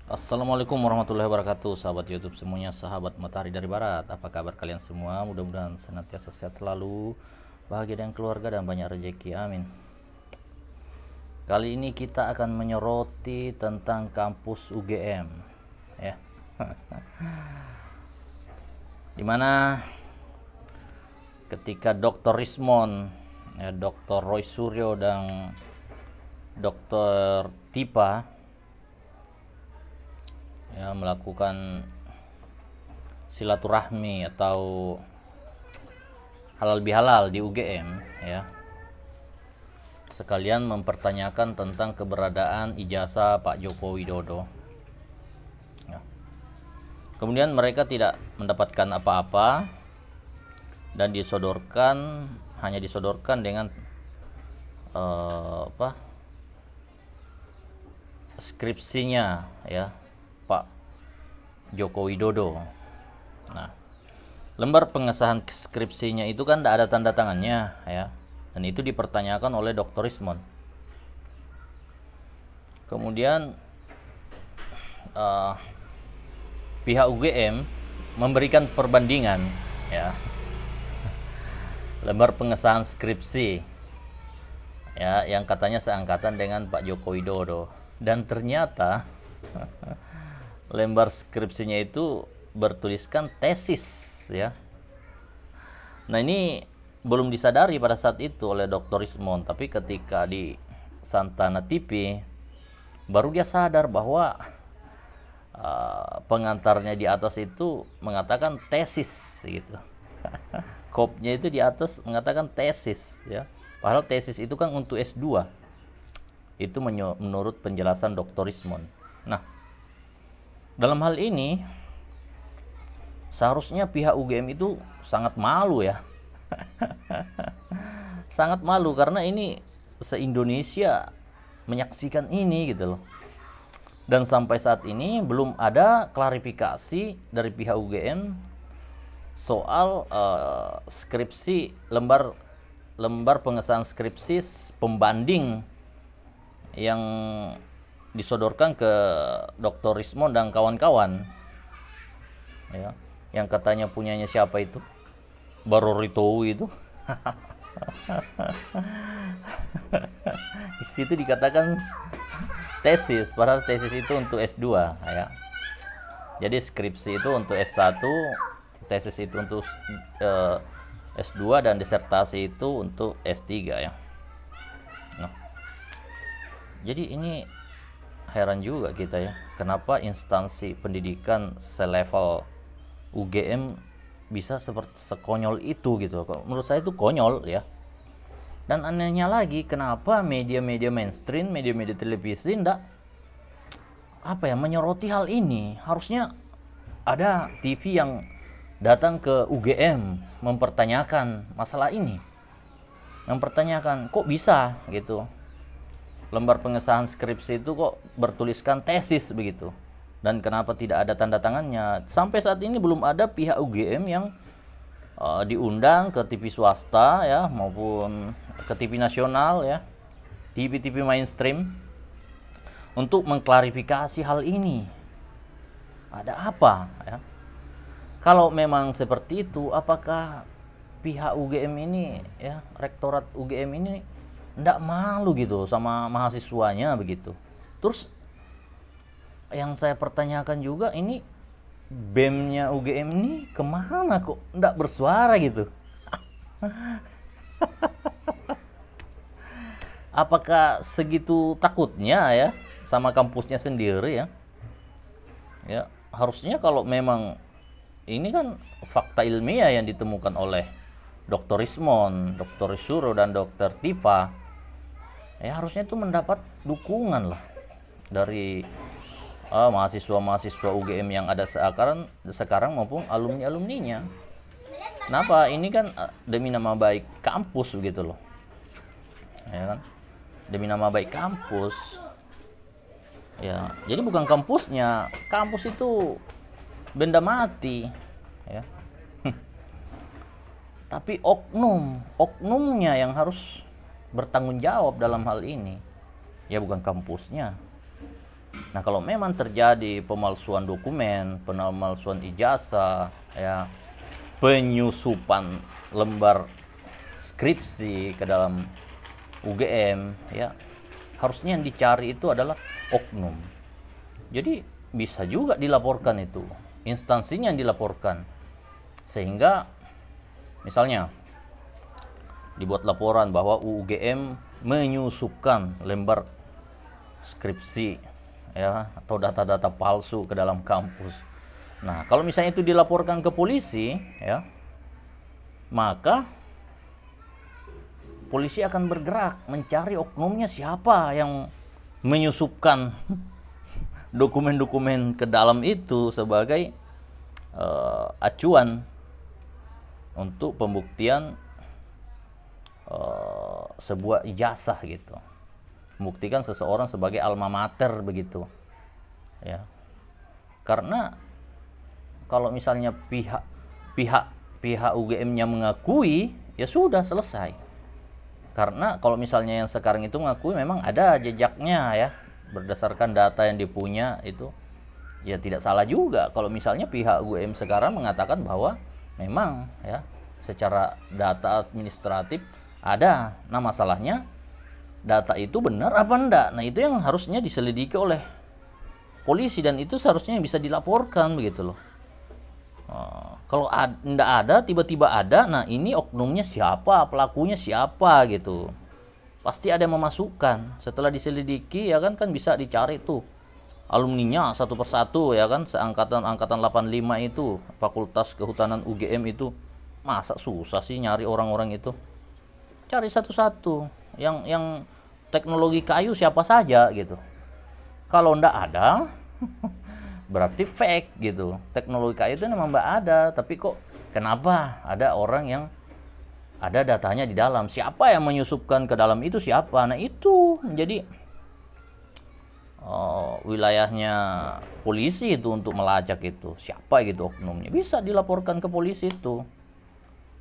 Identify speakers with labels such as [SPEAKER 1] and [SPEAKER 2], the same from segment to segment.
[SPEAKER 1] Assalamualaikum warahmatullahi wabarakatuh, sahabat YouTube semuanya, sahabat Matahari dari Barat. Apa kabar kalian semua? Mudah-mudahan senantiasa sehat selalu, bahagia dengan keluarga dan banyak rezeki, amin. Kali ini kita akan menyoroti tentang kampus UGM, ya. Dimana ketika Dr. Rismond, ya, Dr. Roy Suryo dan Dr. Tipa ya melakukan silaturahmi atau halal bihalal di UGM, ya, sekalian mempertanyakan tentang keberadaan ijazah Pak Joko Widodo, ya. Kemudian mereka tidak mendapatkan apa-apa dan hanya disodorkan dengan skripsinya, ya, Pak Joko Widodo. Nah, lembar pengesahan skripsinya itu kan tidak ada tanda tangannya, ya, dan itu dipertanyakan oleh Dr. Rismond. Kemudian pihak UGM memberikan perbandingan, ya, lembar pengesahan skripsi, ya, yang katanya seangkatan dengan Pak Joko Widodo, dan ternyata lembar skripsinya itu bertuliskan tesis, ya. Nah, ini belum disadari pada saat itu oleh Dr. Rismond, tapi ketika di Santana TV baru dia sadar bahwa pengantarnya di atas itu mengatakan tesis, gitu. Kopnya itu di atas mengatakan tesis, ya. Padahal tesis itu kan untuk S2. Itu menurut penjelasan Dr. Rismond. Nah, dalam hal ini seharusnya pihak UGM itu sangat malu, ya. Sangat malu karena ini se-Indonesia menyaksikan ini, gitu loh. Dan sampai saat ini belum ada klarifikasi dari pihak UGM soal skripsi, lembar pengesahan skripsi pembanding yang disodorkan ke Dr. Rismond dan kawan-kawan, ya, yang katanya punyanya siapa itu, Barorito itu. Di situ dikatakan tesis, padahal tesis itu untuk S2, ya. Jadi skripsi itu untuk S1, tesis itu untuk S2, dan disertasi itu untuk S3, ya. Nah, jadi ini heran juga kita, ya, kenapa instansi pendidikan selevel UGM bisa seperti sekonyol itu, gitu. Menurut saya itu konyol, ya. Dan anehnya lagi, kenapa media-media mainstream, media-media televisi ndak menyoroti hal ini. Harusnya ada TV yang datang ke UGM mempertanyakan masalah ini, mempertanyakan kok bisa, gitu, lembar pengesahan skripsi itu kok bertuliskan tesis begitu, dan kenapa tidak ada tanda tangannya. Sampai saat ini belum ada pihak UGM yang diundang ke TV swasta, ya, maupun ke TV nasional, ya, TV-TV mainstream untuk mengklarifikasi hal ini. Ada apa, ya? Kalau memang seperti itu, apakah pihak UGM ini, ya, rektorat UGM ini ndak malu, gitu, sama mahasiswanya begitu? Terus yang saya pertanyakan juga, ini BEM-nya UGM ini kemana kok ndak bersuara, gitu? Apakah segitu takutnya, ya, sama kampusnya sendiri, ya? Ya, harusnya kalau memang ini kan fakta ilmiah yang ditemukan oleh Dr. Rismond, Dr. Suryo, dan Dr. Tipa, ya, harusnya itu mendapat dukungan lah dari mahasiswa-mahasiswa UGM yang ada sekarang maupun alumni-alumninya. Kenapa? Ini kan demi nama baik kampus, begitu loh, ya kan? Demi nama baik kampus, ya. Jadi bukan kampusnya, kampus itu benda mati, ya. Tapi oknumnya yang harus bertanggung jawab dalam hal ini, ya, bukan kampusnya. Nah, kalau memang terjadi pemalsuan dokumen, pemalsuan ijazah, ya, penyusupan lembar skripsi ke dalam UGM, ya, harusnya yang dicari itu adalah oknum. Jadi bisa juga dilaporkan itu, instansinya yang dilaporkan, sehingga misalnya dibuat laporan bahwa UGM menyusupkan lembar skripsi, ya, atau data-data palsu ke dalam kampus. Nah, kalau misalnya itu dilaporkan ke polisi, ya, maka polisi akan bergerak mencari oknumnya siapa yang menyusupkan dokumen-dokumen ke dalam itu sebagai acuan untuk pembuktian sebuah ijazah gitu, membuktikan seseorang sebagai alma mater begitu, ya. Karena kalau misalnya pihak UGM-nya mengakui, ya sudah selesai. Karena kalau misalnya yang sekarang itu mengakui memang ada jejaknya, ya, berdasarkan data yang dipunya itu, ya tidak salah juga kalau misalnya pihak UGM sekarang mengatakan bahwa memang, ya, secara data administratif ada. Nah, masalahnya data itu benar apa enggak? Nah, itu yang harusnya diselidiki oleh polisi dan itu seharusnya bisa dilaporkan begitu loh. Kalau enggak ada, tiba-tiba ada, nah ini oknumnya siapa, pelakunya siapa gitu. Pasti ada yang memasukkan. Setelah diselidiki, ya kan bisa dicari tuh alumninya satu persatu, ya kan, angkatan 85 itu, Fakultas Kehutanan UGM itu. Masa susah sih nyari orang-orang itu? Cari satu-satu. Yang teknologi kayu siapa saja gitu. Kalau ndak ada berarti fake gitu. Teknologi kayu itu memang nggak ada, tapi kok kenapa ada orang yang ada datanya di dalam? Siapa yang menyusupkan ke dalam itu siapa? Nah, itu jadi wilayahnya polisi itu untuk melacak itu. Siapa gitu oknumnya? Bisa dilaporkan ke polisi itu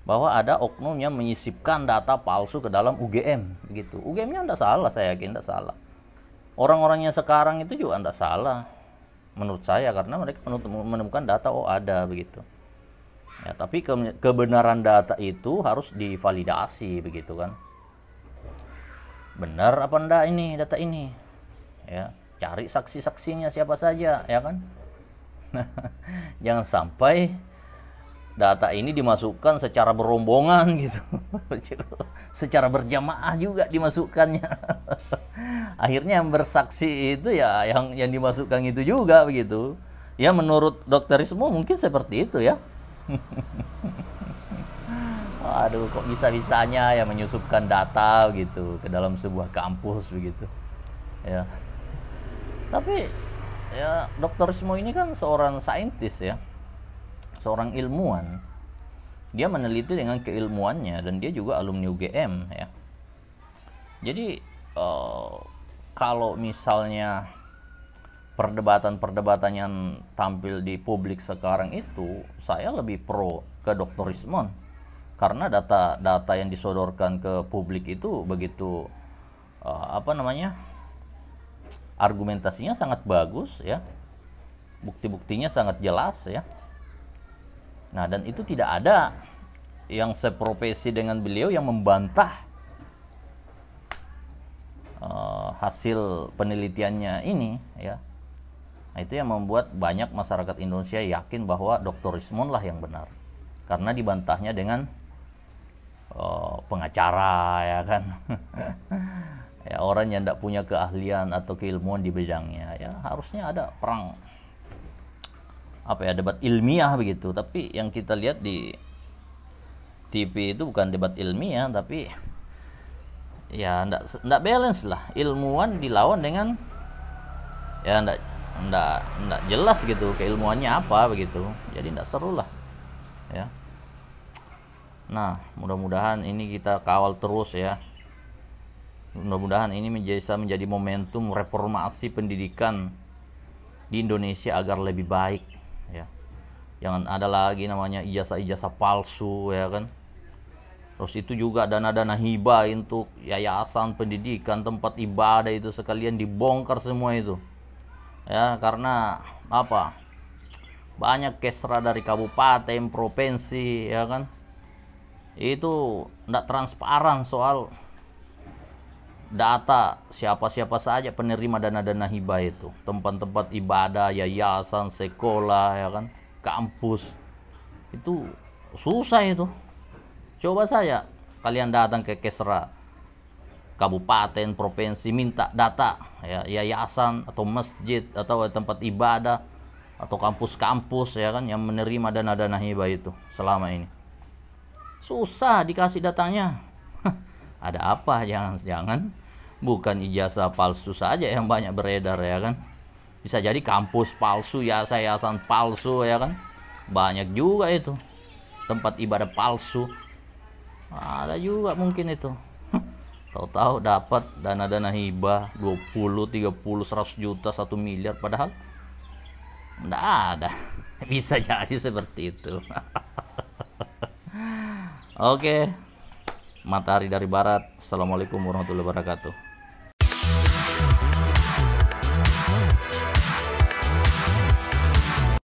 [SPEAKER 1] bahwa ada oknum yang menyisipkan data palsu ke dalam UGM begitu. UGM-nya enggak salah, saya yakin enggak salah. Orang-orangnya sekarang itu juga enggak salah menurut saya, karena mereka menemukan data, oh ada begitu. Ya, tapi kebenaran data itu harus divalidasi begitu kan. Benar apa enggak ini data ini? Ya, cari saksi-saksinya siapa saja, ya kan? Jangan sampai data ini dimasukkan secara berombongan gitu. Secara berjamaah juga dimasukkannya. Akhirnya yang bersaksi itu ya yang dimasukkan itu juga begitu. Ya, menurut dokterisme mungkin seperti itu ya. Aduh, kok bisa-bisanya ya menyusupkan data gitu ke dalam sebuah kampus begitu. Ya. Tapi ya dokterisme ini kan seorang saintis ya. Seorang ilmuwan, dia meneliti dengan keilmuannya dan dia juga alumni UGM ya. Jadi kalau misalnya perdebatan-perdebatan yang tampil di publik sekarang itu, saya lebih pro ke dokterisme karena data-data yang disodorkan ke publik itu begitu argumentasinya sangat bagus ya, bukti-buktinya sangat jelas ya. Nah, dan itu tidak ada yang seprofesi dengan beliau yang membantah hasil penelitiannya ini ya. Nah, itu yang membuat banyak masyarakat Indonesia yakin bahwa dokterisme lah yang benar, karena dibantahnya dengan pengacara ya kan. Ya, orang yang tidak punya keahlian atau keilmuan di bidangnya ya, harusnya ada perang debat ilmiah begitu. Tapi yang kita lihat di TV itu bukan debat ilmiah, tapi ya ndak balance lah, ilmuwan dilawan dengan ya ndak jelas gitu keilmuannya apa begitu, jadi ndak seru lah ya. Nah, mudah-mudahan ini kita kawal terus ya, mudah-mudahan ini bisa menjadi momentum reformasi pendidikan di Indonesia agar lebih baik ya. Jangan ada lagi namanya ijazah-ijazah palsu ya kan. Terus itu juga dana-dana hibah untuk yayasan pendidikan, tempat ibadah itu sekalian dibongkar semua itu Ya, karena apa? Banyak kesra dari kabupaten, provinsi, ya kan? Itu tidak transparan soal data siapa-siapa saja penerima dana-dana hibah itu. Tempat-tempat ibadah, yayasan, sekolah, ya kan? Kampus. Itu susah itu. Coba saya kalian datang ke kesra kabupaten, provinsi, minta data ya, yayasan atau masjid atau tempat ibadah atau kampus-kampus ya kan yang menerima dana-dana hibah itu selama ini. Susah dikasih datanya. Ada apa? Jangan-jangan bukan ijazah palsu saja yang banyak beredar ya kan. Bisa jadi kampus palsu, yayasan palsu ya kan. Banyak juga itu. Tempat ibadah palsu. Ada juga mungkin itu. Tahu-tahu dapat dana-dana hibah 20, 30, 100 juta, 1 miliar padahal enggak ada. Bisa jadi seperti itu. Oke. Matahari dari barat. Assalamualaikum warahmatullahi wabarakatuh.